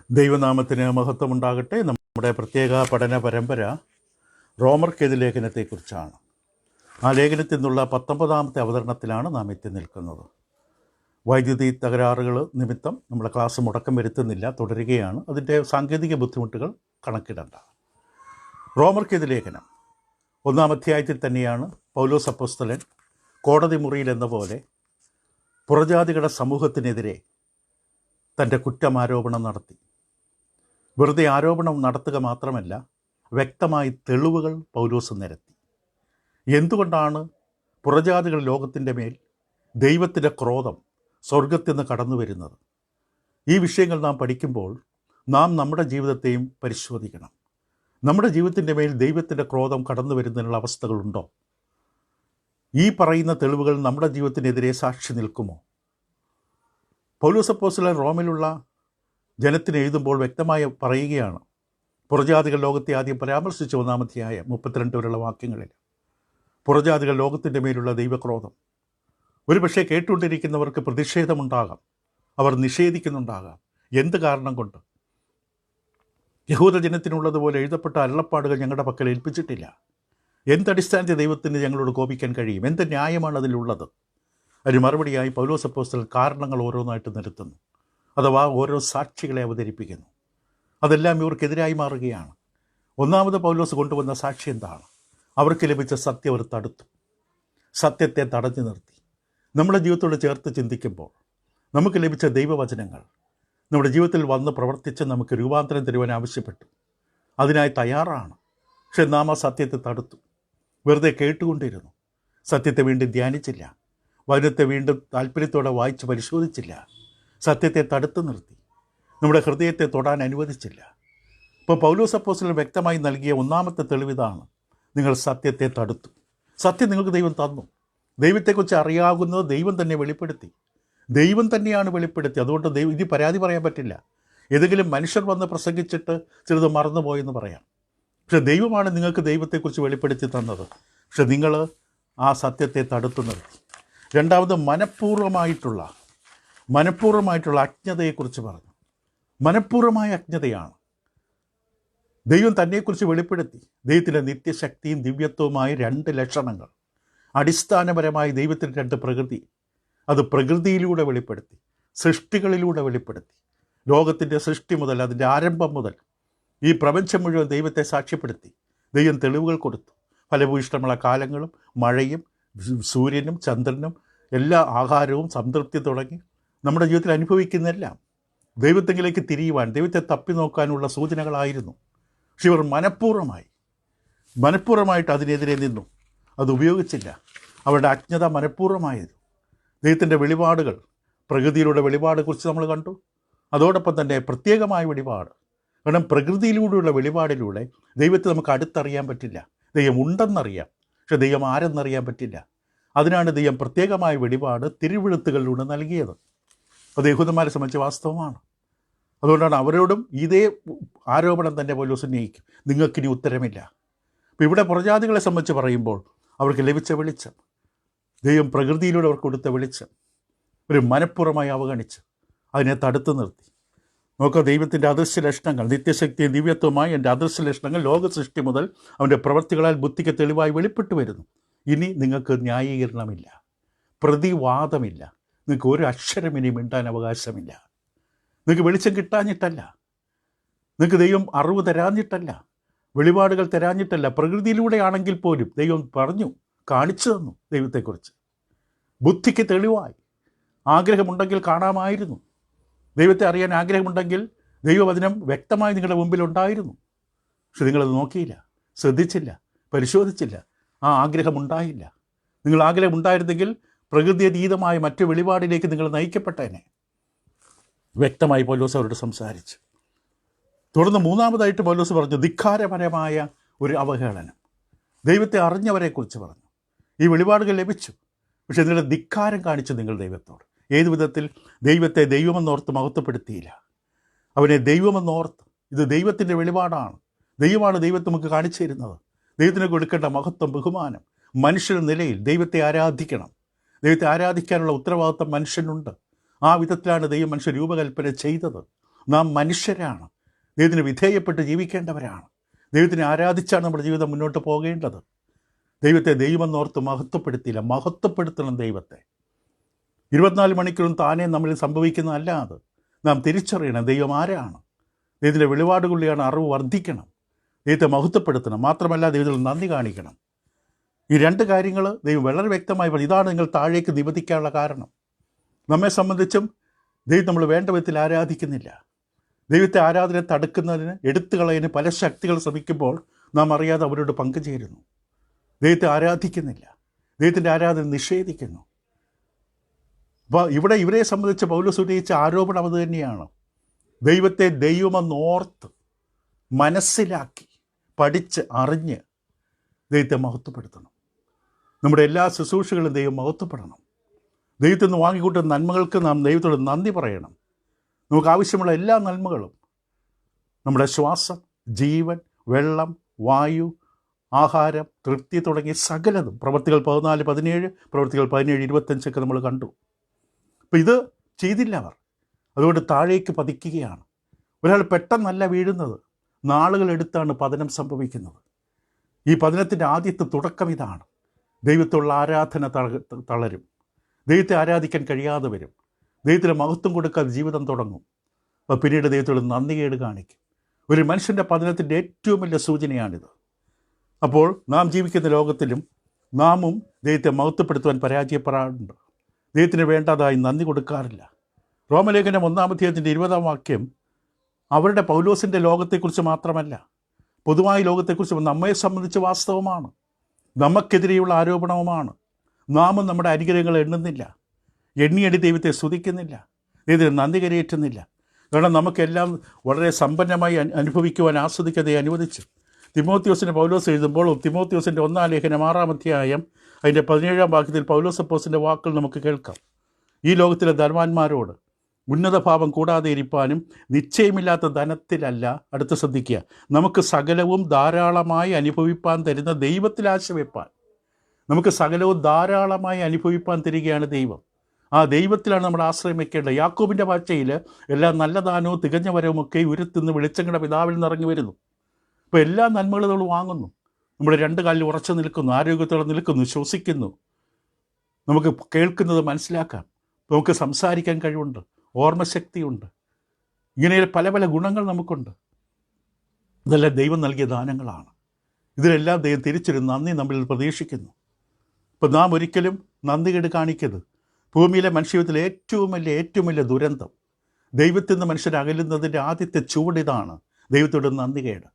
ദൈവനാമത്തിന് മഹത്വമുണ്ടാകട്ടെ. നമ്മുടെ പ്രത്യേക പഠന പരമ്പര റോമർക്കെതി ലേഖനത്തെക്കുറിച്ചാണ്. ആ ലേഖനത്തിൽ നിന്നുള്ള 19ാമത്തെ അവതരണത്തിലാണ് നാം എത്തി നിൽക്കുന്നത്. വൈദ്യുതി തകരാറുകൾ നിമിത്തം നമ്മുടെ ക്ലാസ് മുടക്കം വരുത്തുന്നില്ല, തുടരുകയാണ്. അതിൻ്റെ സാങ്കേതിക ബുദ്ധിമുട്ടുകൾ കണക്കിടണ്ട. റോമർക്കെതി ലേഖനം 1-ാം അധ്യായത്തിൽ തന്നെയാണ് പൗലോസ് അപ്പോസ്തലൻ കോടതി മുറിയിൽ എന്ന പോലെ പുറജാതികളുടെ സമൂഹത്തിനെതിരെ തൻ്റെ കുറ്റമാരോപണം നടത്തി. വെറുതെ ആരോപണം നടത്തുക മാത്രമല്ല, വ്യക്തമായി തെളിവുകൾ പൗലോസ് നിരത്തി. എന്തുകൊണ്ടാണ് പുറജാതികൾ ലോകത്തിൻ്റെ മേൽ ദൈവത്തിൻ്റെ ക്രോധം സ്വർഗത്തിൽ നിന്ന് കടന്നു വരുന്നത്? ഈ വിഷയങ്ങൾ നാം പഠിക്കുമ്പോൾ നാം നമ്മുടെ ജീവിതത്തെയും പരിശോധിക്കണം. നമ്മുടെ ജീവിതത്തിൻ്റെ മേൽ ദൈവത്തിൻ്റെ ക്രോധം കടന്നു വരുന്നതിനുള്ള അവസ്ഥകളുണ്ടോ? ഈ പറയുന്ന തെളിവുകൾ നമ്മുടെ ജീവിതത്തിനെതിരെ സാക്ഷി നിൽക്കുമോ? പൗലോസ് അപ്പോസ്തലൻ റോമിലുള്ള ജനത്തിന് എഴുതുമ്പോൾ വ്യക്തമായി പറയുകയാണ്. പുറജാതികൾ ലോകത്തെ ആദ്യം പരാമർശിച്ച 1-ാം അധ്യായം 32 വരെയുള്ള വാക്യങ്ങളിൽ പുറജാതികൾ ലോകത്തിൻ്റെ മേലുള്ള ദൈവക്രോധം. ഒരുപക്ഷെ കേട്ടുകൊണ്ടിരിക്കുന്നവർക്ക് പ്രതിഷേധമുണ്ടാകാം, അവർ നിഷേധിക്കുന്നുണ്ടാകാം. എന്ത് കാരണം കൊണ്ട്? യഹൂദജനത്തിനുള്ളതുപോലെ എഴുതപ്പെട്ട അരുളപ്പാടുകൾ ഞങ്ങളുടെ പക്കൽ ഏൽപ്പിച്ചിട്ടില്ല. എന്തടിസ്ഥാനത്തിൽ ദൈവത്തിന് ഞങ്ങളോട് കോപിക്കാൻ കഴിയും? എന്ത് ന്യായമാണ് അതിലുള്ളത്? അതിന് മറുപടിയായി പൗലോസ് അപ്പോസ്തലൻ കാരണങ്ങൾ ഓരോന്നായിട്ട് നിരത്തുന്നു, അഥവാ ഓരോ സാക്ഷികളെ അവതരിപ്പിക്കുന്നു. അതെല്ലാം ഇവർക്കെതിരായി മാറുകയാണ്. ഒന്നാമത് പൗലോസ് കൊണ്ടുവന്ന സാക്ഷി എന്താണ്? അവർക്ക് ലഭിച്ച സത്യം അവർ തടുത്തു, സത്യത്തെ തടഞ്ഞു നിർത്തി. നമ്മുടെ ജീവിതത്തോട് ചേർത്ത് ചിന്തിക്കുമ്പോൾ നമുക്ക് ലഭിച്ച ദൈവവചനങ്ങൾ നമ്മുടെ ജീവിതത്തിൽ വന്ന് പ്രവർത്തിച്ച് നമുക്ക് രൂപാന്തരം തരുവാൻ ആവശ്യപ്പെട്ടു. അതിനായി തയ്യാറാണ്. പക്ഷെ നാം ആ സത്യത്തെ തടുത്തു, വെറുതെ കേട്ടുകൊണ്ടിരുന്നു. സത്യത്തെ വീണ്ടും ധ്യാനിച്ചില്ല, വചനത്തെ വീണ്ടും താല്പര്യത്തോടെ വായിച്ച് പരിശോധിച്ചില്ല. സത്യത്തെ തടുത്തു നിർത്തി, നമ്മുടെ ഹൃദയത്തെ തൊടാൻ അനുവദിച്ചില്ല. ഇപ്പോൾ പൗലോസ് അപ്പോസ്തലൻ വ്യക്തമായി നൽകിയ ഒന്നാമത്തെ തെളിവിതാണ്: നിങ്ങൾ സത്യത്തെ തടുത്തു. സത്യം നിങ്ങൾക്ക് ദൈവം തന്നു. ദൈവത്തെക്കുറിച്ച് അറിയാവുന്നത് ദൈവം തന്നെ വെളിപ്പെടുത്തി. ദൈവം തന്നെയാണ് വെളിപ്പെടുത്തി. അതുകൊണ്ട് ഇത് പരാതി പറയാൻ പറ്റില്ല. ഏതെങ്കിലും മനുഷ്യർ വന്ന് പ്രസംഗിച്ചിട്ട് ചിലത് മറന്നുപോയെന്ന് പറയാം. പക്ഷെ ദൈവമാണ് നിങ്ങൾക്ക് ദൈവത്തെക്കുറിച്ച് വെളിപ്പെടുത്തി തന്നത്. പക്ഷെ നിങ്ങൾ ആ സത്യത്തെ തടുത്തു നിർത്തി. രണ്ടാമത് മനഃപൂർവ്വമായിട്ടുള്ള അജ്ഞതയെക്കുറിച്ച് പറഞ്ഞു. മനഃപൂർവ്വമായ അജ്ഞതയാണ്. ദൈവം തന്നെക്കുറിച്ച് വെളിപ്പെടുത്തി. ദൈവത്തിൻ്റെ നിത്യശക്തിയും ദിവ്യത്വവുമായ 2 ലക്ഷണങ്ങൾ. അടിസ്ഥാനപരമായി ദൈവത്തിൻ്റെ 2 പ്രകൃതി. അത് പ്രകൃതിയിലൂടെ വെളിപ്പെടുത്തി, സൃഷ്ടികളിലൂടെ വെളിപ്പെടുത്തി. ലോകത്തിൻ്റെ സൃഷ്ടി മുതൽ, അതിൻ്റെ ആരംഭം മുതൽ ഈ പ്രപഞ്ചം മുഴുവൻ ദൈവത്തെ സാക്ഷ്യപ്പെടുത്തി. ദൈവം തെളിവുകൾ കൊടുത്തു. ഫലഭൂയിഷ്ടമുള്ള കാലങ്ങളും മഴയും സൂര്യനും ചന്ദ്രനും എല്ലാ ആഹാരവും സംതൃപ്തി തുടങ്ങി നമ്മുടെ ജീവിതത്തിൽ അനുഭവിക്കുന്നതെല്ലാം ദൈവത്തെങ്കിലേക്ക് തിരിയുവാൻ, ദൈവത്തെ തപ്പി നോക്കാനുള്ള സൂചനകളായിരുന്നു. പക്ഷെ ഇവർ മനഃപൂർവ്വമായിട്ട് അതിനെതിരെ നിന്നു. അത് ഉപയോഗിച്ചില്ല. അവരുടെ അജ്ഞത മനഃപൂർവ്വമായിരുന്നു. ദൈവത്തിൻ്റെ വെളിപാടുകൾ, പ്രകൃതിയിലൂടെ വെളിപാടെക്കുറിച്ച് നമ്മൾ കണ്ടു. അതോടൊപ്പം തന്നെ പ്രത്യേകമായ വെളിപാട്. കാരണം പ്രകൃതിയിലൂടെയുള്ള വെളിപാടിലൂടെ ദൈവത്തെ നമുക്ക് അടുത്തറിയാൻ പറ്റില്ല. ദൈവം ഉണ്ടെന്നറിയാം, പക്ഷെ ദൈവം ആരെന്നറിയാൻ പറ്റില്ല. അതിനാണ് ദൈവം പ്രത്യേകമായ വെളിപാട് തിരുവെഴുത്തുകളിലൂടെ നൽകിയത്. അത് യഹൂദന്മാരെ സംബന്ധിച്ച് വാസ്തവമാണ്. അതുകൊണ്ടാണ് അവരോടും ഇതേ ആരോപണം തന്നെ പൗലോസ് ഉന്നയിക്കും: നിങ്ങൾക്കിനി ഉത്തരമില്ല. അപ്പോൾ ഇവിടെ പുറജാതികളെ സംബന്ധിച്ച് പറയുമ്പോൾ അവർക്ക് ലഭിച്ച വെളിച്ചം, ദൈവം പ്രകൃതിയിലൂടെ അവർക്ക് കൊടുത്ത വെളിച്ചം, ഒരു മനഃപൂർവ്വമായി അവഗണിച്ച് അതിനെ തടുത്തു നിർത്തി. നോക്കുക, ദൈവത്തിൻ്റെ അദൃശ്യ ലക്ഷണങ്ങൾ, നിത്യശക്തിയും ദിവ്യത്വമായി എൻ്റെ അദൃശ്യ ലക്ഷണങ്ങൾ ലോക സൃഷ്ടി മുതൽ അവൻ്റെ പ്രവൃത്തികളാൽ ബുദ്ധിക്ക് തെളിവായി വെളിപ്പെട്ടു വരുന്നു. ഇനി നിങ്ങൾക്ക് ന്യായീകരണമില്ല, പ്രതിവാദമില്ല. നിങ്ങൾക്ക് ഒരു അക്ഷരം ഇനി മിണ്ടാൻ അവകാശമില്ല. നിങ്ങൾക്ക് വെളിച്ചം കിട്ടാഞ്ഞിട്ടല്ല, നിങ്ങൾക്ക് ദൈവം അറിവ് തരാഞ്ഞിട്ടല്ല, വെളിപാടുകൾ തരാഞ്ഞിട്ടല്ല. പ്രകൃതിയിലൂടെയാണെങ്കിൽ പോലും ദൈവം പറഞ്ഞു, കാണിച്ചു തന്നു ദൈവത്തെക്കുറിച്ച്. ബുദ്ധിക്ക് തെളിവായി. ആഗ്രഹമുണ്ടെങ്കിൽ കാണാമായിരുന്നു. ദൈവത്തെ അറിയാൻ ആഗ്രഹമുണ്ടെങ്കിൽ ദൈവവചനം വ്യക്തമായി നിങ്ങളുടെ മുമ്പിലുണ്ടായിരുന്നു. പക്ഷെ നിങ്ങളത് നോക്കിയില്ല, ശ്രദ്ധിച്ചില്ല, പരിശോധിച്ചില്ല. ആ ആഗ്രഹമുണ്ടായില്ല. നിങ്ങൾ ആഗ്രഹമുണ്ടായിരുന്നെങ്കിൽ പ്രകൃതിയതീതമായ മറ്റു വെളിപാടിലേക്ക് നിങ്ങൾ നയിക്കപ്പെട്ടേനെ. വ്യക്തമായി പൗലോസ് അവരോട് സംസാരിച്ചു. തുടർന്ന് മൂന്നാമതായിട്ട് പൗലോസ് പറഞ്ഞു, ധിക്കാരപരമായ ഒരു അവഹേളനം. ദൈവത്തെ അറിഞ്ഞവരെക്കുറിച്ച് പറഞ്ഞു. ഈ വെളിപാടുകൾ ലഭിച്ചു, പക്ഷേ നിങ്ങളുടെ ധിക്കാരം കാണിച്ചു നിങ്ങൾ ദൈവത്തോട്. ഏതു വിധത്തിൽ? ദൈവത്തെ ദൈവമെന്നോർത്ത് മഹത്വപ്പെടുത്തിയില്ല. അവനെ ദൈവമെന്നോർത്ത്, ഇത് ദൈവത്തിൻ്റെ വെളിപാടാണ്, ദൈവമാണ് ദൈവത്തെ നമുക്ക് കാണിച്ചു തരുന്നത്. ദൈവത്തിന് കൊടുക്കേണ്ട മഹത്വം, ബഹുമാനം, മനുഷ്യരുടെ നിലയിൽ ദൈവത്തെ ആരാധിക്കണം. ദൈവത്തെ ആരാധിക്കാനുള്ള ഉത്തരവാദിത്വം മനുഷ്യനുണ്ട്. ആ വിധത്തിലാണ് ദൈവം മനുഷ്യ രൂപകൽപ്പന ചെയ്തത്. നാം മനുഷ്യരാണ്. ദൈവത്തിന് വിധേയപ്പെട്ട് ജീവിക്കേണ്ടവരാണ്. ദൈവത്തിനെ ആരാധിച്ചാണ് നമ്മുടെ ജീവിതം മുന്നോട്ട് പോകേണ്ടത്. ദൈവത്തെ ദൈവമെന്നോർത്ത് മഹത്വപ്പെടുത്തണം ദൈവത്തെ. 24 മണിക്കൂറും താനേ നമ്മളിൽ സംഭവിക്കുന്നതല്ല അത്. നാം തിരിച്ചറിയണം ദൈവം ആരാണ്. ദൈവത്തിൻ്റെ വെളിപാടുകളിലാണ് അറിവ് വർദ്ധിക്കണം. ദൈവത്തെ മഹത്വപ്പെടുത്തണം. മാത്രമല്ല ദൈവത്തിൽ നന്ദി കാണിക്കണം. ഈ 2 കാര്യങ്ങൾ ദൈവം വളരെ വ്യക്തമായി പറഞ്ഞു. ഇതാണ് നിങ്ങൾ താഴേക്ക് നിബന്ധിക്കാനുള്ള കാരണം. നമ്മെ സംബന്ധിച്ചും ദൈവം നമ്മൾ വേണ്ട വിധത്തിൽ ആരാധിക്കുന്നില്ല. ദൈവത്തെ ആരാധന തടുക്കുന്നതിന് എടുത്തുകളയാന് പല ശക്തികൾ ശ്രമിക്കുമ്പോൾ നാം അറിയാതെ അവരോട് പങ്കുചേരുന്നു. ദൈവത്തെ ആരാധിക്കുന്നില്ല. ദൈവത്തിൻ്റെ ആരാധന നിഷേധിക്കുന്നു. അപ്പോൾ ഇവിടെ ഇവരെ സംബന്ധിച്ച് പൗലോസ് ഉന്നയിച്ച ആരോപണം അത് തന്നെയാണ്. ദൈവത്തെ ദൈവമെന്നോർത്ത് മനസ്സിലാക്കി പഠിച്ച് അറിഞ്ഞ് ദൈവത്തെ മഹത്വപ്പെടുത്തണം. നമ്മുടെ എല്ലാ ശുശ്രൂഷകളും ദൈവം മഹത്വപ്പെടണം. ദൈവത്തിൽ നിന്ന് വാങ്ങിക്കൂട്ടുന്ന നന്മകൾക്ക് നാം ദൈവത്തോട് നന്ദി പറയണം. നമുക്ക് ആവശ്യമുള്ള എല്ലാ നന്മകളും, നമ്മുടെ ശ്വാസം, ജീവൻ, വെള്ളം, വായു, ആഹാരം, തൃപ്തി തുടങ്ങിയ സകലതും പ്രവൃത്തികൾ 14:17, പ്രവൃത്തികൾ 17:25 നമ്മൾ കണ്ടു. അപ്പോൾ ഇത് ചെയ്തില്ല അവർ. അതുകൊണ്ട് താഴേക്ക് പതിക്കുകയാണ്. ഒരാൾ പെട്ടെന്നല്ല വീഴുന്നത്, നാളുകളെടുത്താണ് പതനം സംഭവിക്കുന്നത്. ഈ പതനത്തിൻ്റെ ആദ്യത്തെ തുടക്കം ഇതാണ്. ദൈവത്തുള്ള ആരാധന തളരും. ദൈവത്തെ ആരാധിക്കാൻ കഴിയാതെ വരും. ദൈവത്തിന് മഹത്വം കൊടുക്കാതെ ജീവിതം തുടങ്ങും. അപ്പോൾ പിന്നീട് ദൈവത്തോട് നന്ദികേട് കാണിക്കും. ഒരു മനുഷ്യൻ്റെ പതനത്തിൻ്റെ ഏറ്റവും വലിയ സൂചനയാണിത്. അപ്പോൾ നാം ജീവിക്കുന്ന ലോകത്തിലും നാമും ദൈവത്തെ മഹത്വപ്പെടുത്തുവാൻ പരാജയപ്പെടാറുണ്ട്. ദൈവത്തിന് വേണ്ടതായി നന്ദി കൊടുക്കാറില്ല. റോമലേഖനം 1-ാം അധ്യായത്തിൻ്റെ 20-ാം വാക്യം അവരുടെ പൗലോസിൻ്റെ ലോകത്തെക്കുറിച്ച് മാത്രമല്ല, പൊതുവായ ലോകത്തെക്കുറിച്ച് നമ്മെ സംബന്ധിച്ച് വാസ്തവമാണ്. നമുക്കെതിരെയുള്ള ആരോപണവുമാണ്. നാമും നമ്മുടെ അനുഗ്രഹങ്ങൾ എണ്ണുന്നില്ല, എണ്ണിയടി ദൈവത്തെ സ്തുതിക്കുന്നില്ല, ദൈവത്തിന് നന്ദി കരയേറ്റുന്നില്ല. കാരണം നമുക്കെല്ലാം വളരെ സമ്പന്നമായി അനുഭവിക്കുവാൻ ആസ്വദിക്കാതെ അനുവദിച്ചു. തിമോത്തിയോസിന് പൗലോസ് എഴുതുമ്പോൾ തിമോത്തിയോസിൻ്റെ 1-ാം ലേഖനം 6-ാം അധ്യായം അതിൻ്റെ 17-ാം വാക്യത്തിൽ പൗലോസ് അപ്പോസ്തലൻ്റെ വാക്കുകൾ നമുക്ക് കേൾക്കാം. ഈ ലോകത്തിലെ ധനവാന്മാരോട് ഉന്നത ഭാവം കൂടാതെ ഇരിപ്പാനും നിശ്ചയമില്ലാത്ത ധനത്തിലല്ല, അടുത്ത് ശ്രദ്ധിക്കുക, നമുക്ക് സകലവും ധാരാളമായി അനുഭവിപ്പാൻ തരുന്ന ദൈവത്തിൽ ആശ വെപ്പാൻ. നമുക്ക് സകലവും ധാരാളമായി അനുഭവിപ്പാൻ തരികയാണ് ദൈവം. ആ ദൈവത്തിലാണ് നമ്മുടെ ആശ്രയം വയ്ക്കേണ്ടത്. യാക്കോബിൻ്റെ ഭാഷയിൽ എല്ലാ നല്ല ദാനവും തികഞ്ഞ വരവുമൊക്കെ ഉരുത്തുനിന്ന് വെളിച്ചങ്ങളുടെ പിതാവിൽ നിറങ്ങി വരുന്നു. അപ്പോൾ എല്ലാ നന്മകളും നമ്മൾ വാങ്ങുന്നു. നമ്മുടെ 2 കാലിൽ ഉറച്ചു നിൽക്കുന്നു, ആരോഗ്യത്തോടെ നിൽക്കുന്നു, ശ്വസിക്കുന്നു, നമുക്ക് കേൾക്കുന്നത് മനസ്സിലാക്കാം, നമുക്ക് സംസാരിക്കാൻ കഴിവുണ്ട്, ഓർമ്മശക്തിയുണ്ട്. ഇങ്ങനെ പല പല ഗുണങ്ങൾ നമുക്കുണ്ട്. ഇതെല്ലാം ദൈവം നൽകിയ ദാനങ്ങളാണ്. ഇതിലെല്ലാം ദൈവം തിരിച്ചൊരു നന്ദി നമ്മളിൽ പ്രതീക്ഷിക്കുന്നു. ഇപ്പോൾ നാം ഒരിക്കലും നന്ദികേട് കാണിക്കരുത്. ഭൂമിയിലെ മനുഷ്യത്തിലെ ഏറ്റവും വലിയ ദുരന്തം, ദൈവത്തിൽ നിന്ന് മനുഷ്യർ അകലുന്നതിൻ്റെ ആദ്യത്തെ ചുവടിതാണ് ദൈവത്തോട് നന്ദികേട്.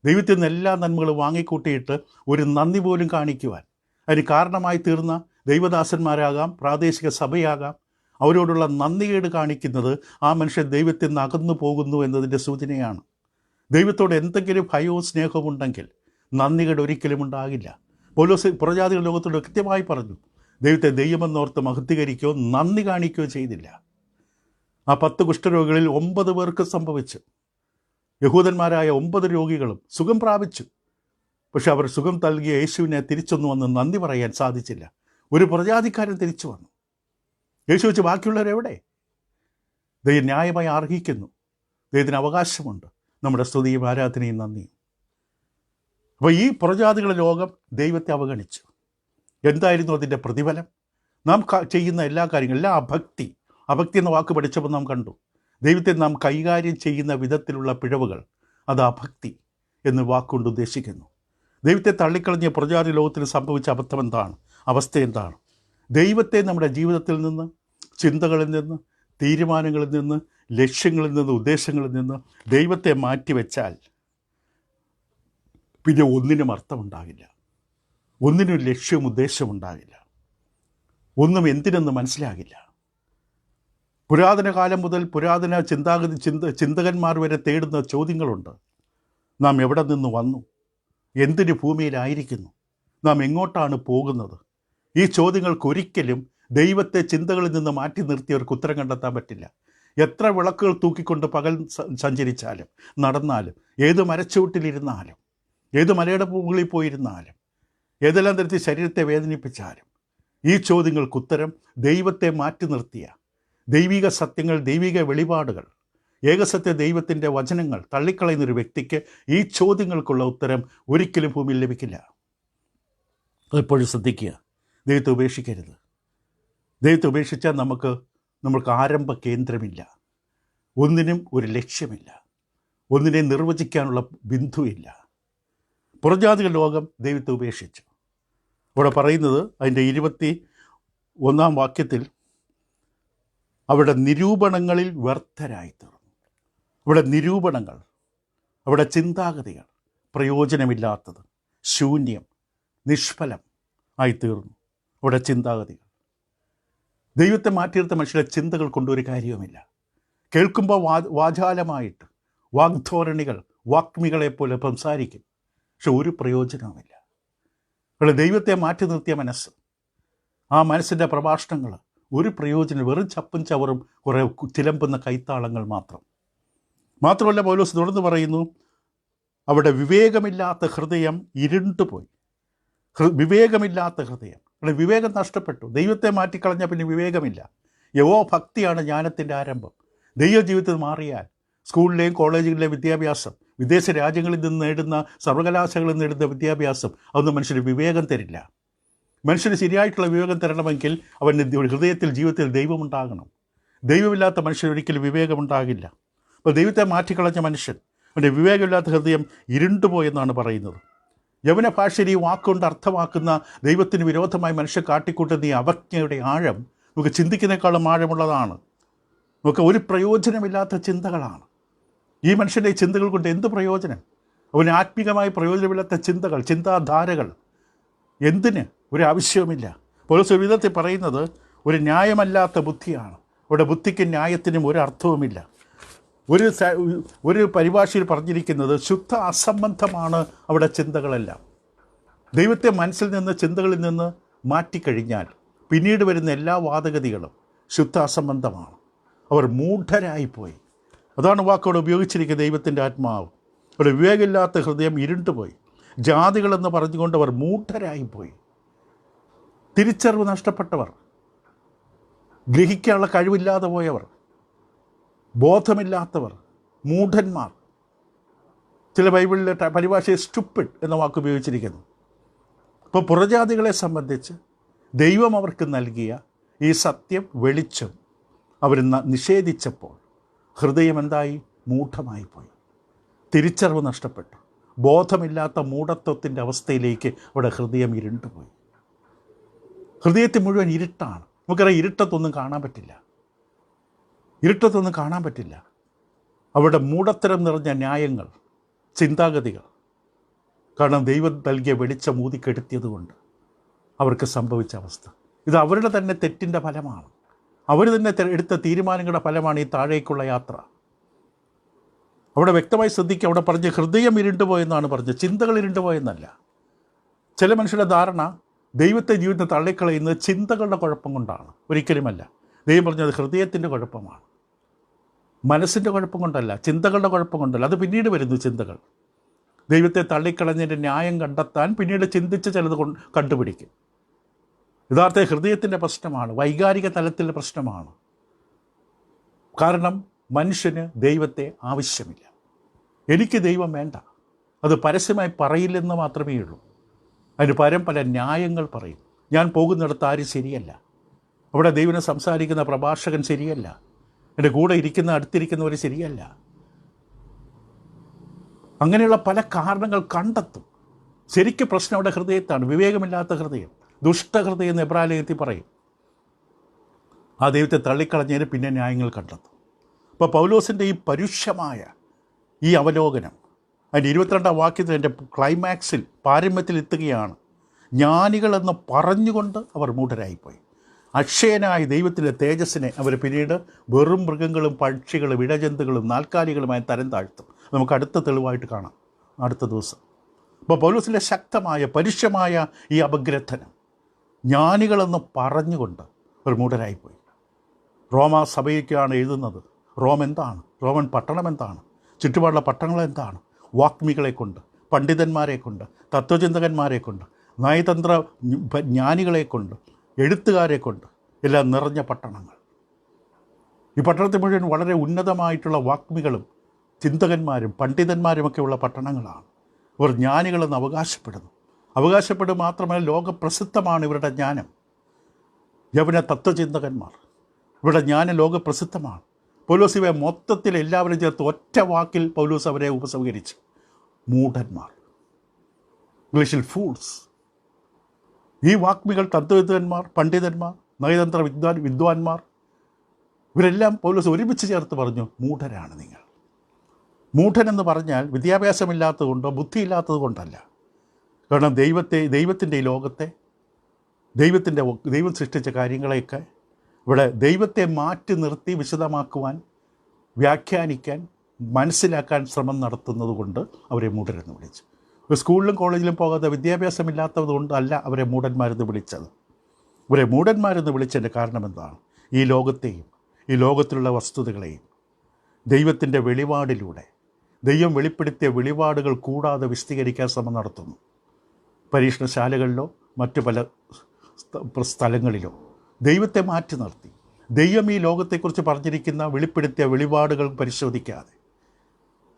ദൈവത്തിൽ നിന്ന് എല്ലാ നന്മകളും വാങ്ങിക്കൂട്ടിയിട്ട് ഒരു നന്ദി പോലും കാണിക്കുവാൻ അതിന് കാരണമായി തീർന്ന ദൈവദാസന്മാരാകാം, പ്രാദേശിക സഭയാകാം, അവരോടുള്ള നന്ദികേട് കാണിക്കുന്നത് ആ മനുഷ്യൻ ദൈവത്തിൽ നിന്ന് അകന്നു പോകുന്നു എന്നതിൻ്റെ സൂചനയാണ്. ദൈവത്തോട് എന്തെങ്കിലും ഭയവും സ്നേഹവും ഉണ്ടെങ്കിൽ നന്ദികേട് ഒരിക്കലും ഉണ്ടാകില്ല. പൗലോസ് പുറജാതികൾ ലോകത്തോട് കൃത്യമായി പറഞ്ഞു, ദൈവത്തെ ദൈവമെന്നോർത്ത് മഹത്വീകരിക്കുകയോ നന്ദി കാണിക്കുകയോ ചെയ്തില്ല. ആ 10 കുഷ്ഠരോഗികളിൽ 9 പേർക്ക് സംഭവിച്ചു. യഹൂദന്മാരായ 9 രോഗികളും സുഖം പ്രാപിച്ചു. പക്ഷെ അവർ സുഖം നൽകിയ യേശുവിനെ തിരിച്ചൊന്നു വന്ന് നന്ദി പറയാൻ സാധിച്ചില്ല. ഒരു പ്രജാതിക്കാരൻ തിരിച്ചു വന്നു. യേശു വെച്ച് ബാക്കിയുള്ളവരെവിടെ? ദൈവം ന്യായമായി അർഹിക്കുന്നു. ദൈവത്തിന് അവകാശമുണ്ട് നമ്മുടെ സ്തുതിയും ആരാധനയും നന്ദിയും. അപ്പോൾ ഈ പുറജാതികളുടെ ലോകം ദൈവത്തെ അവഗണിച്ചു. എന്തായിരുന്നു അതിൻ്റെ പ്രതിഫലം? നാം ചെയ്യുന്ന എല്ലാ കാര്യങ്ങളും, എല്ലാ അഭക്തി എന്ന വാക്ക് പഠിച്ചപ്പോൾ നാം കണ്ടു. ദൈവത്തെ നാം കൈകാര്യം ചെയ്യുന്ന വിധത്തിലുള്ള പിഴവുകൾ, അത് അഭക്തി എന്ന് വാക്കുകൊണ്ട് ഉദ്ദേശിക്കുന്നു. ദൈവത്തെ തള്ളിക്കളഞ്ഞ പ്രജാതി ലോകത്തിന് സംഭവിച്ച അബദ്ധം എന്താണ്? അവസ്ഥ എന്താണ്? ദൈവത്തെ നമ്മുടെ ജീവിതത്തിൽ നിന്ന്, ചിന്തകളിൽ നിന്ന്, തീരുമാനങ്ങളിൽ നിന്ന്, ലക്ഷ്യങ്ങളിൽ നിന്ന്, ഉദ്ദേശങ്ങളിൽ നിന്ന് ദൈവത്തെ മാറ്റിവെച്ചാൽ പിന്നെ ഒന്നിനും അർത്ഥമുണ്ടാകില്ല, ഒന്നിനും ലക്ഷ്യവും ഉദ്ദേശവും ഉണ്ടാകില്ല, ഒന്നും എന്തിനെന്ന് മനസ്സിലാകില്ല. പുരാതന കാലം മുതൽ പുരാതന ചിന്തകന്മാർ വരെ തേടുന്ന ചോദ്യങ്ങളുണ്ട്. നാം എവിടെ നിന്ന് വന്നു? എന്തിന് ഭൂമിയിലായിരിക്കുന്നു? നാം എങ്ങോട്ടാണ് പോകുന്നത്? ഈ ചോദ്യങ്ങൾക്കൊരിക്കലും ദൈവത്തെ ചിന്തകളിൽ നിന്ന് മാറ്റി നിർത്തിയവർക്ക് ഉത്തരം കണ്ടെത്താൻ പറ്റില്ല. എത്ര വിളക്കുകൾ തൂക്കിക്കൊണ്ട് പകൽ സഞ്ചരിച്ചാലും, നടന്നാലും, ഏത് മരച്ചുവട്ടിലിരുന്നാലും, ഏത് മലയുടെ മുകളിൽ പോയിരുന്നാലും, ഏതെല്ലാം തരത്തിൽ ശരീരത്തെ വേദനിപ്പിച്ചാലും, ഈ ചോദ്യങ്ങൾക്കുത്തരം ദൈവത്തെ മാറ്റി നിർത്തിയ ദൈവിക സത്യങ്ങൾ, ദൈവിക വെളിപാടുകൾ, ഏകസത്യ ദൈവത്തിൻ്റെ വചനങ്ങൾ തള്ളിക്കളയുന്നൊരു വ്യക്തിക്ക് ഈ ചോദ്യങ്ങൾക്കുള്ള ഉത്തരം ഒരിക്കലും ഭൂമിയിൽ ലഭിക്കില്ല. അതെപ്പോഴും ശ്രദ്ധിക്കുക. ദൈവത്തെ ഉപേക്ഷിക്കരുത്. ദൈവത്തെ ഉപേക്ഷിച്ചാൽ നമ്മൾക്ക് ആരംഭ കേന്ദ്രമില്ല, ഒന്നിനും ഒരു ലക്ഷ്യമില്ല, ഒന്നിനെ നിർവചിക്കാനുള്ള ബിന്ദുവില്ല. പുറജാതികളുടെ ലോകം ദൈവത്തെ ഉപേക്ഷിച്ചു. ഇവിടെ പറയുന്നത് അതിൻ്റെ 21 വാക്യത്തിൽ അവിടെ നിരൂപണങ്ങളിൽ വ്യർത്ഥരായി തീർന്നു. ഇവിടെ നിരൂപണങ്ങൾ, അവിടെ ചിന്താഗതികൾ പ്രയോജനമില്ലാത്തത്, ശൂന്യം, നിഷ്ഫലം ആയിത്തീർന്നു. അവിടെ ചിന്താഗതികൾ. ദൈവത്തെ മാറ്റിയെടുത്ത മനുഷ്യരുടെ ചിന്തകൾ കൊണ്ടൊരു കാര്യവുമില്ല. കേൾക്കുമ്പോൾ വാചാലമായിട്ട് വാഗ്ധോരണികൾ വാഗ്മികളെപ്പോലെ സംസാരിക്കും, പക്ഷെ ഒരു പ്രയോജനവുമില്ല. ഇവിടെ ദൈവത്തെ മാറ്റി നിർത്തിയ മനസ്സ്, ആ മനസ്സിൻ്റെ പ്രഭാഷണങ്ങൾ ഒരു പ്രയോജനം, വെറും ചപ്പും ചവറും കുറേ ചിലമ്പുന്ന കൈത്താളങ്ങൾ മാത്രമല്ല പൗലോസ് തുടർന്ന് പറയുന്നു, അവിടെ വിവേകമില്ലാത്ത ഹൃദയം ഇരുണ്ടുപോയി. വിവേകമില്ലാത്ത ഹൃദയം, അവിടെ വിവേകം നഷ്ടപ്പെട്ടു. ദൈവത്തെ മാറ്റിക്കളഞ്ഞ പിന്നെ വിവേകമില്ല. ഭക്തിയാണ് ജ്ഞാനത്തിൻ്റെ ആരംഭം. ദൈവജീവിതത്തിൽ മാറിയാൽ സ്കൂളിലെയും കോളേജുകളിലെയും വിദ്യാഭ്യാസം, വിദേശ രാജ്യങ്ങളിൽ നിന്ന് നേടുന്ന സർവകലാശാലകളിൽ നിന്ന് നേടുന്ന വിദ്യാഭ്യാസം അതൊന്നും മനുഷ്യന് വിവേകം തരില്ല. മനുഷ്യന് ശരിയായിട്ടുള്ള വിവേകം തരണമെങ്കിൽ അവൻ്റെ ഹൃദയത്തിൽ, ജീവിതത്തിൽ ദൈവമുണ്ടാകണം. ദൈവമില്ലാത്ത മനുഷ്യന് ഒരിക്കലും വിവേകമുണ്ടാകില്ല. അപ്പോൾ ദൈവത്തെ മാറ്റിക്കളഞ്ഞ മനുഷ്യൻ, അവൻ്റെ വിവേകമില്ലാത്ത ഹൃദയം ഇരുണ്ടുപോയെന്നാണ് പറയുന്നത്. യവന ഭാഷയിൽ ഈ വാക്കുകൊണ്ട് അർത്ഥമാക്കുന്ന ദൈവത്തിന് വിരോധമായി മനുഷ്യൻ കാട്ടിക്കൂട്ടുന്ന ഈ അവജ്ഞയുടെ ആഴം നമുക്ക് ചിന്തിക്കുന്നേക്കാളും ആഴമുള്ളതാണ്. നമുക്ക് ഒരു പ്രയോജനമില്ലാത്ത ചിന്തകളാണ് ഈ മനുഷ്യൻ്റെ ചിന്തകൾ കൊണ്ട്. എന്ത് പ്രയോജനം? അവന് ആത്മീകമായി പ്രയോജനമില്ലാത്ത ചിന്തകൾ, ചിന്താധാരകൾ, എന്തിന്? ഒരു ആവശ്യവുമില്ല. പൗലോസ് ഒരു വിധത്തിൽ പറയുന്നത് ഒരു ന്യായമല്ലാത്ത ബുദ്ധിയാണ്. അവിടെ ബുദ്ധിക്കും ന്യായത്തിനും ഒരു അർത്ഥവുമില്ല. ഒരു പരിഭാഷയിൽ പറഞ്ഞിരിക്കുന്നത് ശുദ്ധ അസംബന്ധമാണ് അവിടെ ചിന്തകളെല്ലാം. ദൈവത്തെ മനസ്സിൽ നിന്ന്, ചിന്തകളിൽ നിന്ന് മാറ്റിക്കഴിഞ്ഞാൽ പിന്നീട് വരുന്ന എല്ലാ വാദഗതികളും ശുദ്ധ അസംബന്ധമാണ്. അവർ മൂഢരായിപ്പോയി. അതാണ് വാക്കോടെ ഉപയോഗിച്ചിരിക്കുന്ന ദൈവത്തിൻ്റെ ആത്മാവ്. അവിടെ വിവേകമില്ലാത്ത ഹൃദയം ഇരുണ്ടുപോയി. ജാതികളെന്ന് പറഞ്ഞുകൊണ്ട് അവർ മൂഢരായിപ്പോയി. തിരിച്ചറിവ് നഷ്ടപ്പെട്ടവർ, ഗ്രഹിക്കാനുള്ള കഴിവില്ലാതെ പോയവർ, ബോധമില്ലാത്തവർ, മൂഢന്മാർ. ചില ബൈബിളിലെ പരിഭാഷയിൽ സ്റ്റുപ്പിഡ് എന്ന വാക്ക് ഉപയോഗിച്ചിരിക്കുന്നു. അപ്പോൾ പുറജാതികളെ സംബന്ധിച്ച് ദൈവം അവർക്ക് നൽകിയ ഈ സത്യം, വെളിച്ചം അവർ നിഷേധിച്ചപ്പോൾ ഹൃദയം എന്തായി? മൂഢമായിപ്പോയി. തിരിച്ചറിവ് നഷ്ടപ്പെട്ടു. ബോധമില്ലാത്ത മൂഢത്വത്തിൻ്റെ അവസ്ഥയിലേക്ക് അവിടെ ഹൃദയം ഇരുണ്ടുപോയി. ഹൃദയത്തിൽ മുഴുവൻ ഇരുട്ടാണ്. നമുക്കറിയാം, ഇരുട്ടത്തൊന്നും കാണാൻ പറ്റില്ല. അവിടെ മൂഢത്തരം നിറഞ്ഞ ന്യായങ്ങൾ, ചിന്താഗതികൾ. കാരണം ദൈവം നൽകിയ വെളിച്ചം ഊതിക്കെടുത്തിയതുകൊണ്ട് അവർക്ക് സംഭവിച്ച അവസ്ഥ. ഇത് അവരുടെ തന്നെ തെറ്റിൻ്റെ ഫലമാണ്. അവർ തന്നെ എടുത്ത തീരുമാനങ്ങളുടെ ഫലമാണ് ഈ താഴേക്കുള്ള യാത്ര. അവിടെ വ്യക്തമായി ശ്രദ്ധിക്കുക. അവിടെ പറഞ്ഞ് ഹൃദയം ഇരുണ്ടുപോയെന്നാണ് പറഞ്ഞത്, ചിന്തകൾ ഇരുണ്ടുപോയെന്നല്ല. ചില മനുഷ്യരുടെ ധാരണ ദൈവത്തെ ജീവിതത്തിൽ തള്ളിക്കളയുന്നത് ചിന്തകളുടെ കുഴപ്പം കൊണ്ടാണ്. ഒരിക്കലുമല്ല. ദൈവം പറഞ്ഞത് ഹൃദയത്തിൻ്റെ കുഴപ്പമാണ്, മനസ്സിൻ്റെ കുഴപ്പം കൊണ്ടല്ല, ചിന്തകളുടെ കുഴപ്പം കൊണ്ടല്ല. അത് പിന്നീട് വരുന്നു ചിന്തകൾ. ദൈവത്തെ തള്ളിക്കളഞ്ഞതിൻ്റെ ന്യായം കണ്ടെത്താൻ പിന്നീട് ചിന്തിച്ച് ചിലത് കണ്ടുപിടിക്കും. യഥാർത്ഥ ഹൃദയത്തിൻ്റെ പ്രശ്നമാണ്, വൈകാരിക തലത്തിലെ പ്രശ്നമാണ്. കാരണം മനുഷ്യന് ദൈവത്തെ ആവശ്യമില്ല. എനിക്ക് ദൈവം വേണ്ട, അത് പരസ്യമായി പറയില്ലെന്ന് മാത്രമേ ഉള്ളൂ. അതിന് പകരം പല ന്യായങ്ങൾ പറയും. ഞാൻ പോകുന്നിടത്ത് ആരും ശരിയല്ല, അവിടെ ദൈവനെ സംസാരിക്കുന്ന പ്രഭാഷകൻ ശരിയല്ല, എൻ്റെ കൂടെ അടുത്തിരിക്കുന്നവർ ശരിയല്ല. അങ്ങനെയുള്ള പല കാരണങ്ങൾ കണ്ടെത്തും. ശരിക്കും പ്രശ്നം അവിടെ ഹൃദയത്താണ്. വിവേകമില്ലാത്ത ഹൃദയം, ദുഷ്ടഹൃദയം എന്ന് എബ്രായത്തിൽ പറയും. ആ ദൈവത്തെ തള്ളിക്കളഞ്ഞതിന് പിന്നെ ന്യായങ്ങൾ കണ്ടെത്തും. അപ്പോൾ പൗലോസിൻ്റെ ഈ പരുഷമായ ഈ അവലോകനം അതിൻ്റെ 22-ാം വാക്യത്തിൽ എൻ്റെ ക്ലൈമാക്സിൽ, പാരമ്യത്തിൽ എത്തുകയാണ്. ജ്ഞാനികളെന്ന് പറഞ്ഞുകൊണ്ട് അവർ മൂഢരായിപ്പോയി. അക്ഷയനായ ദൈവത്തിൻ്റെ തേജസ്സിനെ അവർ പിന്നീട് വെറും മൃഗങ്ങളും പക്ഷികളും ഇഴജന്തുക്കളും നാൽക്കാലികളുമായി തരം താഴ്ത്തും. നമുക്ക് അടുത്ത തെളിവായിട്ട് കാണാം അടുത്ത ദിവസം. അപ്പോൾ പൗലോസിൻ്റെ ശക്തമായ പരുഷമായ ഈ അപഗ്രഥനം, ജ്ഞാനികളെന്ന് പറഞ്ഞുകൊണ്ട് അവർ മൂഢരായിപ്പോയി. റോമാ സഭയ്ക്കാണ് എഴുതുന്നത്. റോം എന്താണ്? റോമൻ പട്ടണം എന്താണ്? ചുറ്റുപാടുള്ള പട്ടണങ്ങൾ എന്താണ്? വാഗ്മികളെ കൊണ്ട്, പണ്ഡിതന്മാരെ കൊണ്ട്, തത്വചിന്തകന്മാരെ കൊണ്ട്, നയതന്ത്ര ജ്ഞാനികളെ കൊണ്ട്, എഴുത്തുകാരെ കൊണ്ട് എല്ലാം നിറഞ്ഞ പട്ടണങ്ങൾ. ഈ പട്ടണത്തിൽ മുഴുവൻ വളരെ ഉന്നതമായിട്ടുള്ള വാഗ്മികളും ചിന്തകന്മാരും പണ്ഡിതന്മാരുമൊക്കെയുള്ള പട്ടണങ്ങളാണ്. ഇവർ ജ്ഞാനികളെന്ന് അവകാശപ്പെടുക മാത്രമല്ല, ലോകപ്രസിദ്ധമാണ് ഇവരുടെ ജ്ഞാനം. യവന തത്വചിന്തകന്മാർ, ഇവരുടെ ജ്ഞാനം ലോകപ്രസിദ്ധമാണ്. പൗലോസ് ഇവയെ മൊത്തത്തിൽ എല്ലാവരും ചേർത്ത് ഒറ്റ വാക്കിൽ പൗലോസ് അവരെ ഉപസംഹരിച്ചു: മൂഢന്മാർ, ഇംഗ്ലീഷിൽ ഫൂൾസ്. ഈ വാഗ്മികൾ, തത്വചിന്തകന്മാർ, പണ്ഡിതന്മാർ, നയതന്ത്ര വിദ്വാൻമാർ, ഇവരെല്ലാം പൗലോസ് ഒരുമിച്ച് ചേർത്ത് പറഞ്ഞു: മൂഢരാണ് നിങ്ങൾ. മൂഢനെന്ന് പറഞ്ഞാൽ വിദ്യാഭ്യാസമില്ലാത്തതുകൊണ്ടോ ബുദ്ധിയില്ലാത്തത് കൊണ്ടല്ല. കാരണം ദൈവത്തിൻ്റെ ഈ ലോകത്തെ, ദൈവം സൃഷ്ടിച്ച കാര്യങ്ങളെയൊക്കെ ഇവിടെ ദൈവത്തെ മാറ്റി നിർത്തി വിശദമാക്കുവാൻ, വ്യാഖ്യാനിക്കാൻ, മനസ്സിലാക്കാൻ ശ്രമം നടത്തുന്നത് കൊണ്ട് അവരെ മൂഢരെന്ന് വിളിച്ചു. ഒരു സ്കൂളിലും കോളേജിലും പോകാതെ വിദ്യാഭ്യാസമില്ലാത്തത് കൊണ്ടല്ല അവരെ മൂഢന്മാരെന്ന് വിളിച്ചത്. ഇവരെ മൂഢന്മാരെന്ന് വിളിച്ചതിൻ്റെ കാരണം എന്താണ്? ഈ ലോകത്തെയും ഈ ലോകത്തിലുള്ള വസ്തുതകളെയും ദൈവത്തിൻ്റെ വെളിപാടിലൂടെ, ദൈവം വെളിപ്പെടുത്തിയ വെളിപാടുകൾ കൂടാതെ വിശദീകരിക്കാൻ ശ്രമം നടത്തുന്നു. പരീക്ഷണശാലകളിലോ മറ്റു പല സ്ഥലങ്ങളിലോ ദൈവത്തെ മാറ്റി നിർത്തി, ദൈവം ഈ ലോകത്തെക്കുറിച്ച് പറഞ്ഞിരിക്കുന്ന വെളിപ്പെടുത്തിയ വെളിപാടുകൾ പരിശോധിക്കാതെ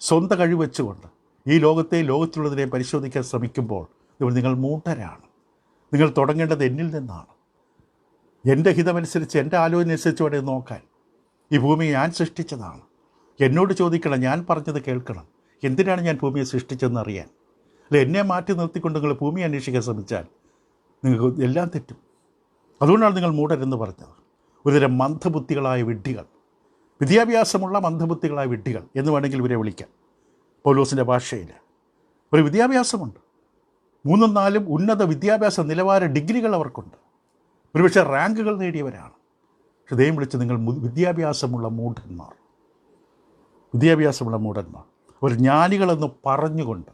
സ്വന്തം കഴിവ് വെച്ചുകൊണ്ട് ഈ ലോകത്തിലുള്ളതിനെ പരിശോധിക്കാൻ ശ്രമിക്കുമ്പോൾ നിങ്ങൾ മൂഢരാണ്. നിങ്ങൾ തുടങ്ങേണ്ടത് എന്നിൽ നിന്നാണ്. എൻ്റെ ഹിതമനുസരിച്ച്, എൻ്റെ ആലോചന അനുസരിച്ച് വേണ്ടി നോക്കാൻ. ഈ ഭൂമി ഞാൻ സൃഷ്ടിച്ചതാണ്. എന്നോട് ചോദിക്കണം, ഞാൻ പറഞ്ഞത് കേൾക്കണം. എന്തിനാണ് ഞാൻ ഭൂമിയെ സൃഷ്ടിച്ചതെന്ന് അറിയാൻ. അല്ല, എന്നെ മാറ്റി നിർത്തിക്കൊണ്ട് നിങ്ങൾ ഭൂമിയെ അന്വേഷിക്കാൻ ശ്രമിച്ചാൽ നിങ്ങൾക്ക് എല്ലാം തെറ്റും. അതുകൊണ്ടാണ് നിങ്ങൾ മൂഢരെന്ന് പറഞ്ഞത്. ഒരുതരം മന്ദബുദ്ധികളായ വിഡ്ഢികൾ, വിദ്യാഭ്യാസമുള്ള മന്ദബുദ്ധികളായ വിഡ്ഢികൾ എന്ന് വേണമെങ്കിൽ ഇവരെ വിളിക്കാം. പൗലോസിൻ്റെ ഭാഷയിൽ ഒരു വിദ്യാഭ്യാസമുണ്ട്. 3-4 ഉന്നത വിദ്യാഭ്യാസ നിലവാര ഡിഗ്രികൾ അവർക്കുണ്ട്. ഒരുപക്ഷെ റാങ്കുകൾ നേടിയവരാണ്. പക്ഷെ ദൈവം വിളിച്ച് നിങ്ങൾ വിദ്യാഭ്യാസമുള്ള മൂഢന്മാർ. ഒരു ജ്ഞാനികളെന്ന് പറഞ്ഞുകൊണ്ട്,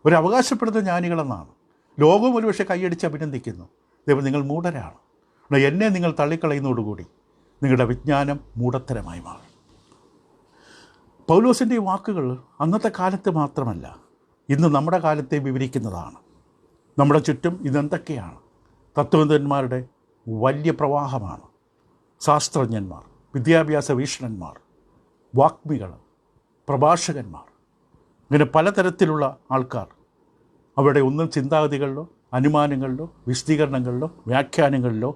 ഒരു അവകാശപ്പെടുന്ന ജ്ഞാനികളെന്നാണ്. ലോകം ഒരുപക്ഷെ കൈയടിച്ച് അഭിനന്ദിക്കുന്നു. ദൈവം, നിങ്ങൾ മൂഢരാണ്. എന്നെ നിങ്ങൾ തള്ളിക്കളയുന്നതോടുകൂടി നിങ്ങളുടെ വിജ്ഞാനം മൂഢത്തരമായി മാറും. പൗലോസിൻ്റെ ഈ വാക്കുകൾ അന്നത്തെ കാലത്ത് മാത്രമല്ല, ഇന്ന് നമ്മുടെ കാലത്തെ വിവരിക്കുന്നതാണ്. നമ്മുടെ ചുറ്റും ഇതെന്തൊക്കെയാണ്? തത്വചിന്തകന്മാരുടെ വലിയ പ്രവാഹമാണ്. ശാസ്ത്രജ്ഞന്മാർ, വിദ്യാഭ്യാസ വീക്ഷണന്മാർ, വാഗ്മികൾ, പ്രഭാഷകന്മാർ, ഇങ്ങനെ പലതരത്തിലുള്ള ആൾക്കാർ അവരുടെ ഒന്നും ചിന്താഗതികളിലോ അനുമാനങ്ങളിലോ വിശദീകരണങ്ങളിലോ വ്യാഖ്യാനങ്ങളിലോ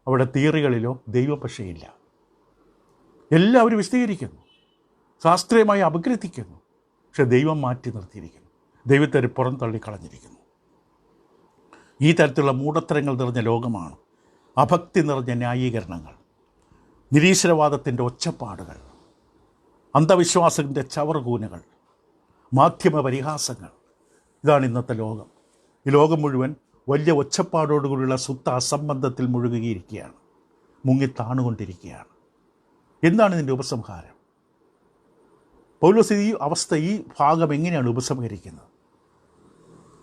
അവരുടെ തിയറികളിലോ ദൈവം പക്ഷേയില്ല. എല്ലാവരും വിശദീകരിക്കുന്നു, ശാസ്ത്രീയമായി അപഗ്രഥിക്കുന്നു. പക്ഷെ ദൈവം മാറ്റി നിർത്തിയിരിക്കുന്നു. ദൈവത്തെ ഒരു പുറന്തള്ളിക്കളഞ്ഞിരിക്കുന്നു. ഈ തരത്തിലുള്ള മൂഢത്തരങ്ങൾ നിറഞ്ഞ ലോകമാണ്. അഭക്തി നിറഞ്ഞ ന്യായീകരണങ്ങൾ, നിരീശ്വരവാദത്തിൻ്റെ ഒച്ചപ്പാടുകൾ, അന്ധവിശ്വാസത്തിൻ്റെ ചവറുകൂനകൾ, മാധ്യമ പരിഹാസങ്ങൾ. ഇതാണ് ഇന്നത്തെ ലോകം. ഈ ലോകം മുഴുവൻ വലിയ ഒച്ചപ്പാടോടുകൂടിയുള്ള അസംബന്ധത്തിൽ മുഴുകിയിരിക്കുകയാണ്, മുങ്ങിത്താണുകൊണ്ടിരിക്കുകയാണ്. എന്താണ് ഇതിൻ്റെ ഉപസംഹാരം? പൗലോസ് ഈ അവസ്ഥ, ഈ ഭാഗം എങ്ങനെയാണ് ഉപസംഹരിക്കുന്നത്?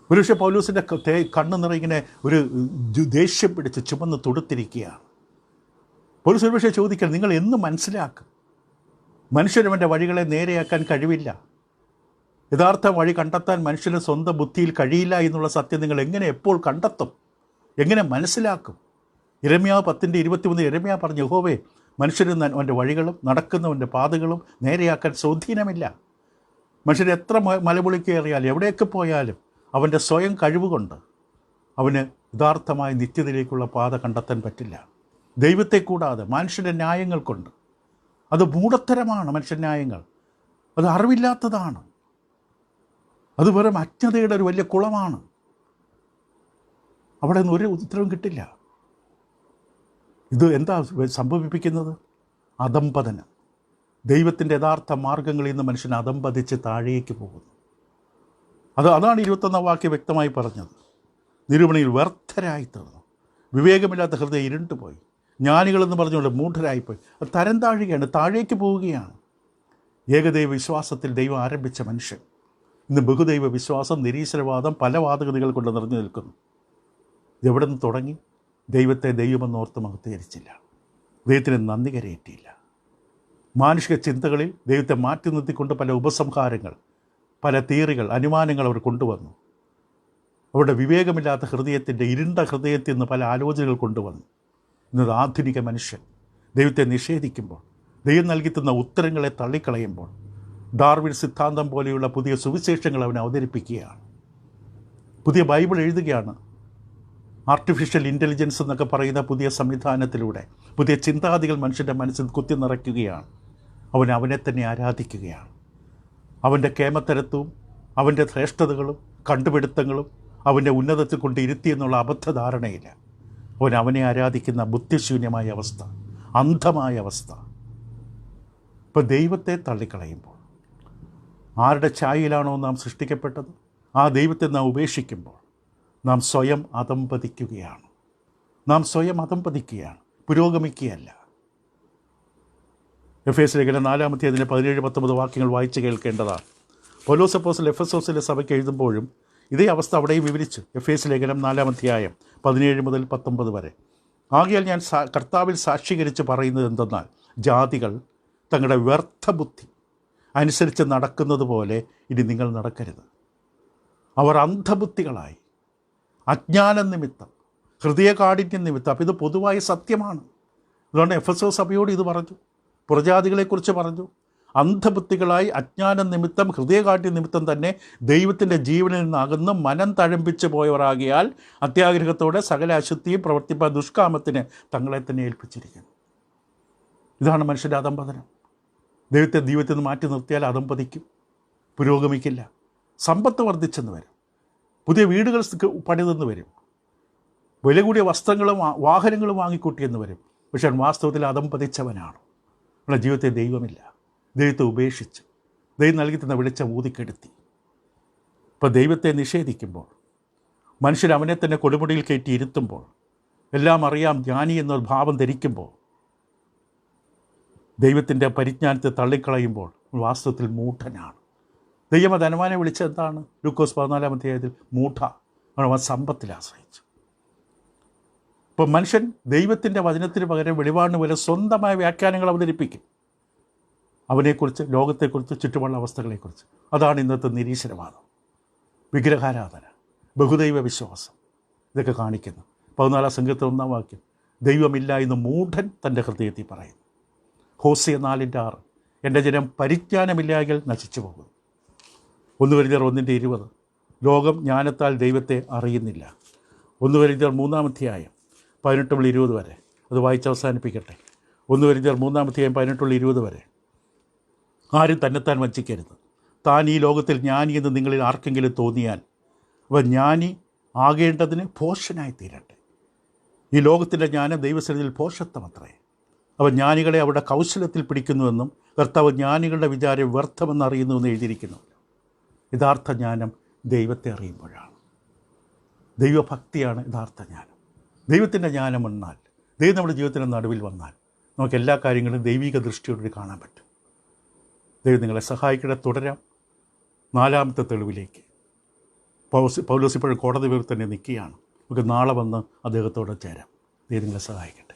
ഒരുപക്ഷെ പൗലോസിൻ്റെ കണ്ണ് നിറയിങ്ങനെ ഒരു ദേഷ്യം പിടിച്ച് ചുമന്ന് തൊടുത്തിരിക്കുകയാണ്. പൗലോസ് ഒരുപക്ഷെ ചോദിക്കണം, നിങ്ങൾ എന്ന് മനസ്സിലാക്കും മനുഷ്യരവൻ്റെ വഴികളെ നേരെയാക്കാൻ കഴിവില്ല, യഥാർത്ഥ വഴി കണ്ടെത്താൻ മനുഷ്യന് സ്വന്തം ബുദ്ധിയിൽ കഴിയില്ല എന്നുള്ള സത്യം നിങ്ങൾ എങ്ങനെ എപ്പോൾ കണ്ടെത്തും? എങ്ങനെ മനസ്സിലാക്കും? യിരെമ്യാവ് 10:23 യിരെമ്യാവ് പറഞ്ഞു, യഹോവേ, മനുഷ്യന് അവൻ്റെ വഴികളും നടക്കുന്നവൻ്റെ പാതകളും നേരെയാക്കാൻ സ്വാധീനമില്ല. മനുഷ്യൻ എത്ര മലമുളിക്കേറിയാലും എവിടെയൊക്കെ പോയാലും അവൻ്റെ സ്വയം കഴിവുകൊണ്ട് അവന് യഥാർത്ഥമായ നിത്യതയിലേക്കുള്ള പാത കണ്ടെത്താൻ പറ്റില്ല. ദൈവത്തെ കൂടാതെ മനുഷ്യൻ്റെ ന്യായങ്ങൾ കൊണ്ട്. അത് മൂഢത്തരമാണ്. മനുഷ്യന്യായങ്ങൾ അത് അറിവില്ലാത്തതാണ്. അത് വെറും അജ്ഞതയുടെ ഒരു വലിയ കുളമാണ്. അവിടെ നിന്ന് ഒരു ഉത്തരവും കിട്ടില്ല. ഇത് എന്താ സംഭവിപ്പിക്കുന്നത്? അധംപതനം. ദൈവത്തിൻ്റെ യഥാർത്ഥ മാർഗങ്ങളിൽ നിന്ന് മനുഷ്യൻ അധംപതിച്ച് താഴേക്ക് പോകുന്നു. അതാണ് 21 വാക്യം വ്യക്തമായി പറഞ്ഞത്. നിരൂപണയിൽ വ്യർത്ഥരായി തീർന്നു, വിവേകമില്ലാത്ത ഹൃദയം ഇരുണ്ടുപോയി, ജ്ഞാനികളെന്ന് പറഞ്ഞുകൊണ്ട് മൂഢരായിപ്പോയി. അത് തരം താഴുകയാണ്, താഴേക്ക് പോവുകയാണ്. ഏകദൈവ വിശ്വാസത്തിൽ ദൈവം ആരംഭിച്ച മനുഷ്യൻ ഇന്ന് ബഹുദൈവ വിശ്വാസം, നിരീശ്വരവാദം, പല വാദഗതികൾ കൊണ്ട് നിറഞ്ഞു നിൽക്കുന്നു. ഇതെവിടെ നിന്ന് തുടങ്ങി? ദൈവത്തെ ദൈവമെന്നോർത്ത് മഹത്വീകരിച്ചില്ല, ദൈവത്തിന് നന്ദി കരയേറ്റിയില്ല. മാനുഷിക ചിന്തകളിൽ ദൈവത്തെ മാറ്റി നിർത്തിക്കൊണ്ട് പല ഉപസംഹാരങ്ങൾ, പല തിയറികൾ, അനുമാനങ്ങൾ അവർ കൊണ്ടുവന്നു. അവരുടെ വിവേകമില്ലാത്ത ഹൃദയത്തിൻ്റെ, ഇരുണ്ട ഹൃദയത്തിൽ നിന്ന് പല ആലോചനകൾ കൊണ്ടുവന്നു. ഇന്നത് ആധുനിക മനുഷ്യൻ ദൈവത്തെ നിഷേധിക്കുമ്പോൾ, ദൈവം നൽകിത്തുന്ന ഉത്തരങ്ങളെ തള്ളിക്കളയുമ്പോൾ ഡാർവിൻ സിദ്ധാന്തം പോലെയുള്ള പുതിയ സുവിശേഷങ്ങൾ അവൻ അവതരിപ്പിക്കുകയാണ്. പുതിയ ബൈബിൾ എഴുതുകയാണ്. ആർട്ടിഫിഷ്യൽ ഇൻ്റലിജൻസ് എന്നൊക്കെ പറയുന്ന പുതിയ സംവിധാനത്തിലൂടെ പുതിയ ചിന്താഗതികൾ മനുഷ്യൻ്റെ മനസ്സിൽ കുത്തി നിറയ്ക്കുകയാണ്. അവനെ തന്നെ ആരാധിക്കുകയാണ്. അവൻ്റെ കേമത്തരത്വവും അവൻ്റെ ശ്രേഷ്ഠതകളും കണ്ടുപിടുത്തങ്ങളും അവൻ്റെ ഉന്നതത്തിൽ കൊണ്ട് ഇരുത്തിയെന്നുള്ള അബദ്ധധാരണയില്ല. അവനെ ആരാധിക്കുന്ന ബുദ്ധിശൂന്യമായ അവസ്ഥ, അന്ധമായ അവസ്ഥ. ഇപ്പോൾ ദൈവത്തെ തള്ളിക്കളയുമ്പോൾ, ആരുടെ ഛായയിലാണോ നാം സൃഷ്ടിക്കപ്പെട്ടത് ആ ദൈവത്തെ നാം ഉപേക്ഷിക്കുമ്പോൾ നാം സ്വയം അധംപതിക്കുകയാണ്. പുരോഗമിക്കുകയല്ല. എഫേസ് ലേഖനം 4-ാമത്തെ 17-19 വാക്യങ്ങൾ വായിച്ച് കേൾക്കേണ്ടതാണ്. പൗലോസ് അപ്പോസ്തലൻ എഫെസോസിലെ സഭയ്ക്ക് എഴുതുമ്പോഴും ഇതേ അവസ്ഥ അവിടെയും വിവരിച്ചു. എഫേസ് ലേഖനം 4-ാം അധ്യായം 17 മുതൽ 19 വരെ. ആകയാൽ ഞാൻ കർത്താവിൽ സാക്ഷീകരിച്ച് പറയുന്നത് എന്തെന്നാൽ, ജാതികൾ തങ്ങളുടെ വ്യർത്ഥ ബുദ്ധി അനുസരിച്ച് നടക്കുന്നത് പോലെ ഇനി നിങ്ങൾ നടക്കരുത്. അവർ അന്ധബുദ്ധികളായി, അജ്ഞാനം നിമിത്തം, ഹൃദയകാഠിന്യം നിമിത്തം. അപ്പോൾ ഇത് പൊതുവായ സത്യമാണ്. അതുകൊണ്ട് എഫെസോസ് സഭയോട് ഇത് പറഞ്ഞു, പുറജാതികളെക്കുറിച്ച് പറഞ്ഞു. അന്ധബുദ്ധികളായി, അജ്ഞാനം നിമിത്തം, ഹൃദയകാഠിന്യ നിമിത്തം തന്നെ ദൈവത്തിൻ്റെ ജീവനിൽ നിന്ന് അകന്ന് മനം തഴമ്പിച്ച് പോയവരാകിയാൽ അത്യാഗ്രഹത്തോടെ സകല അശുദ്ധിയും പ്രവർത്തിപ്പാൻ ദുഷ്കാമത്തിന് തങ്ങളെ തന്നെ ഏൽപ്പിച്ചിരിക്കുന്നു. ഇതാണ് മനുഷ്യൻ്റെ അധംപതനം. ദൈവത്തെ ജീവിതത്തിൽ നിന്ന് മാറ്റി നിർത്തിയാൽ അധംപതിക്കും, പുരോഗമിക്കില്ല. സമ്പത്ത് വർദ്ധിച്ചെന്ന് വരും, പുതിയ വീടുകൾ പണിതെന്ന് വരും, വില കൂടിയ വസ്ത്രങ്ങളും വാഹനങ്ങളും വാങ്ങിക്കൂട്ടിയെന്ന് വരും. പക്ഷേ വാസ്തവത്തിൽ അധംപതിച്ചവനാണ്. നമ്മുടെ ജീവിതത്തിൽ ദൈവമില്ല. ദൈവത്തെ ഉപേക്ഷിച്ച് ദൈവം നൽകി തന്ന വെളിച്ചം ഊതിക്കെടുത്തി. ഇപ്പോൾ ദൈവത്തെ നിഷേധിക്കുമ്പോൾ, മനുഷ്യൻ അവനെ തന്നെ കൊടുമുടിയിൽ കയറ്റി ഇരുത്തുമ്പോൾ, എല്ലാം അറിയാം ജ്ഞാനി എന്നൊരു ഭാവം ധരിക്കുമ്പോൾ, ദൈവത്തിൻ്റെ പരിജ്ഞാനത്തെ തള്ളിക്കളയുമ്പോൾ വാസ്തവത്തിൽ മൂഢനാണ്. ദൈവം ധനവാനെ വിളിച്ചത് എന്താണ്? ലൂക്കോസ് 14-ാം അധ്യായത്തിൽ മൂഢ. അവൻ സമ്പത്തിൽ ആശ്രയിച്ചു. ഇപ്പോൾ മനുഷ്യൻ ദൈവത്തിൻ്റെ വചനത്തിന് പകരം വെളിപാടിന് പോലെ സ്വന്തമായ വ്യാഖ്യാനങ്ങൾ അവതരിപ്പിക്കും. അവനെക്കുറിച്ച്, ലോകത്തെക്കുറിച്ച്, ചുറ്റുമുള്ള അവസ്ഥകളെക്കുറിച്ച്. അതാണ് ഇന്നത്തെ നിരീശ്വരവാദം, വിഗ്രഹാരാധന, ബഹുദൈവ വിശ്വാസം. ഇതൊക്കെ കാണിക്കുന്നു. 14-ാം സംഘത്തിൽ 1-ാം വാക്യം, ദൈവമില്ല എന്ന് മൂഢൻ തൻ്റെ ഹൃദയത്തിൽ പറയുന്നു. ഹോസിയ 4:6, എൻ്റെ ജനം പരിജ്ഞാനമില്ലായെങ്കിൽ നശിച്ചു പോകും. 1 Corinthians 1:20, ലോകം ജ്ഞാനത്താൽ ദൈവത്തെ അറിയുന്നില്ല. 1 Corinthians 3-ാം അധ്യായം 18-20 വരെ. അത് വായിച്ച് അവസാനിപ്പിക്കട്ടെ. 1 Corinthians 3-ാം അധ്യായം 18-20 വരെ. ആരും തന്നെത്താൻ വഞ്ചിക്കരുത്. താൻ ഈ ലോകത്തിൽ ജ്ഞാനി എന്ന് നിങ്ങളിൽ ആർക്കെങ്കിലും തോന്നിയാൽ അവൻ ജ്ഞാനി ആകേണ്ടതിന് ഭോഷനായി തീരട്ടെ. ഈ ലോകത്തിൻ്റെ ജ്ഞാനം ദൈവസന്നിധിയിൽ ഭോഷത്വമത്രേ. അവൻ ജ്ഞാനികളെ അവരുടെ കൗശലത്തിൽ പിടിക്കുന്നുവെന്നും കർത്താവ് ജ്ഞാനികളുടെ വിചാരം വ്യർത്ഥമെന്നറിയുന്നുവെന്ന് എഴുതിയിരിക്കുന്നു. യഥാർത്ഥ ജ്ഞാനം ദൈവത്തെ അറിയുമ്പോഴാണ്. ദൈവഭക്തിയാണ് യഥാർത്ഥ ജ്ഞാനം. ദൈവത്തിൻ്റെ ജ്ഞാനം വന്നാൽ, ദൈവം നമ്മുടെ ജീവിതത്തിൻ്റെ നടുവിൽ വന്നാൽ നമുക്ക് എല്ലാ കാര്യങ്ങളും ദൈവിക ദൃഷ്ടിയോടുകൂടി കാണാൻ പറ്റും. ദൈവം നിങ്ങളെ സഹായിക്കട്ടെ. തുടരാം 4-ാമത്തെ തെളിവിലേക്ക്. പൗലോസ് ഇപ്പോഴും കോടതി തന്നെ നിൽക്കുകയാണ്. നമുക്ക് നാളെ വന്ന് അദ്ദേഹത്തോട് ചേരാം. ദൈവം നിങ്ങളെ സഹായിക്കട്ടെ.